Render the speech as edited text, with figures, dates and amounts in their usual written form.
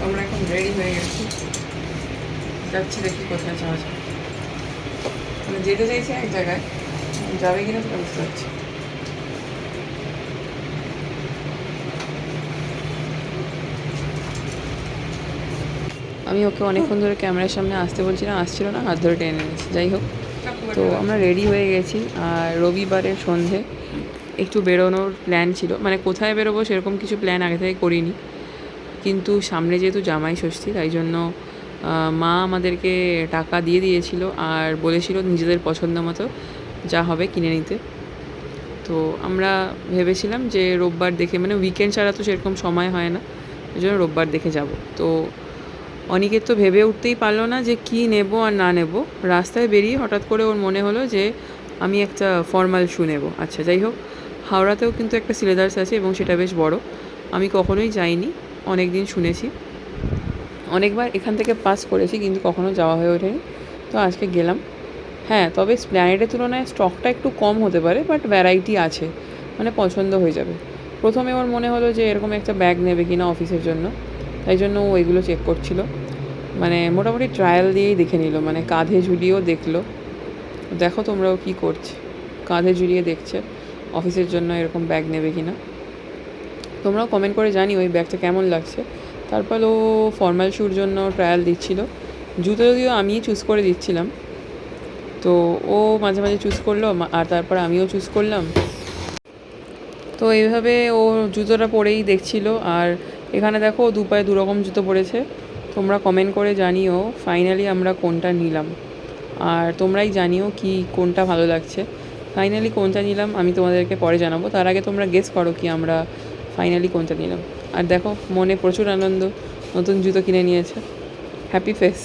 আমরা এখন রেডি হয়ে গেছি, যাচ্ছি দেখি কোথায় যাওয়া যায়। মানে যেতে চাইছি এক জায়গায়, যাবে কিনা সেটা বুঝতে পারছি। আমি ওকে অনেকক্ষণ ধরে ক্যামেরার সামনে আসতে বলছিলাম, আসছিল না, হাত ধরে টেনে এনেছি। যাই হোক, তো আমরা রেডি হয়ে গেছি। আর রবিবারের সন্ধে একটু বেরোনোর প্ল্যান ছিল, মানে কোথায় বেরোবো সেরকম কিছু প্ল্যান আগে থেকে করিনি, কিন্তু সামনে যেহেতু জামাই ষষ্ঠী তাই জন্য মা আমাদেরকে টাকা দিয়ে দিয়েছিল আর বলেছিল নিজেদের পছন্দ মতো যা হবে কিনে নিতে। তো আমরা ভেবেছিলাম যে রোববার দেখে, মানে উইকেন্ড ছাড়া তো সেরকম সময় হয় না, ওই জন্য রোববার দেখে যাব। তো অনিকেত তো ভেবে উঠতেই পারলো না যে কী নেব আর না নেব। রাস্তায় বেরিয়ে হঠাৎ করে ওর মনে হলো যে আমি একটা ফর্মাল শ্যু নেব। আচ্ছা, যাই হোক, হাওড়াতেও কিন্তু একটা সিলেদার্স আছে এবং সেটা বেশ বড়। আমি কখনোই যাইনি, অনেক দিন শুনেছি, অনেকবার এখান থেকে পাস করেছি, কিন্তু কখনো যাওয়া হয়ে ওঠেনি। তো আজকে গেলাম। হ্যাঁ, তবে স্প্ল্যানেডের তুলনায় স্টকটা একটু কম হতে পারে, বাট ভ্যারাইটি আছে, মানে পছন্দ হয়ে যাবে। প্রথমে ওর মনে হলো যে এরকম একটা ব্যাগ নেবে কিনা অফিসের জন্য, তাই জন্য ও এগুলো চেক করছিল। মানে মোটামুটি ট্রায়াল দিয়েই দেখে নিল, মানে কাঁধে ঝুলিয়েও দেখলো। দেখো তোমরাও কী করছে, কাঁধে ঝুলিয়ে দেখছে অফিসের জন্য এরকম ব্যাগ নেবে কিনা। তোমরাও কমেন্ট করে জানি ওই ব্যাগটা কেমন লাগছে। তারপর ও ফর্মাল শ্যুর জন্য ট্রায়াল দিচ্ছিল। জুতো যদিও আমিই চুজ করে দিচ্ছিলাম, তো ও মাঝে মাঝে চুজ করলো আর তারপর আমিও চুজ করলাম। তো এইভাবে ও জুতোটা পরেই দেখছিল। আর এখানে দেখো দু পায়ে দু রকম জুতো পরেছে। তোমরা কমেন্ট করে জানিও ফাইনালি আমরা কোনটা নিলাম, আর তোমরাই জানিও কি কোনটা ভালো লাগছে। ফাইনালি কোনটা নিলাম আমি তোমাদেরকে পরে জানাবো, তার আগে তোমরা গেস করো কি আমরা ফাইনালি কোনটা নিলাম। আর দেখো মনে প্রচুর আনন্দ, নতুন জুতো কিনে নিয়েছে, হ্যাপি ফেস।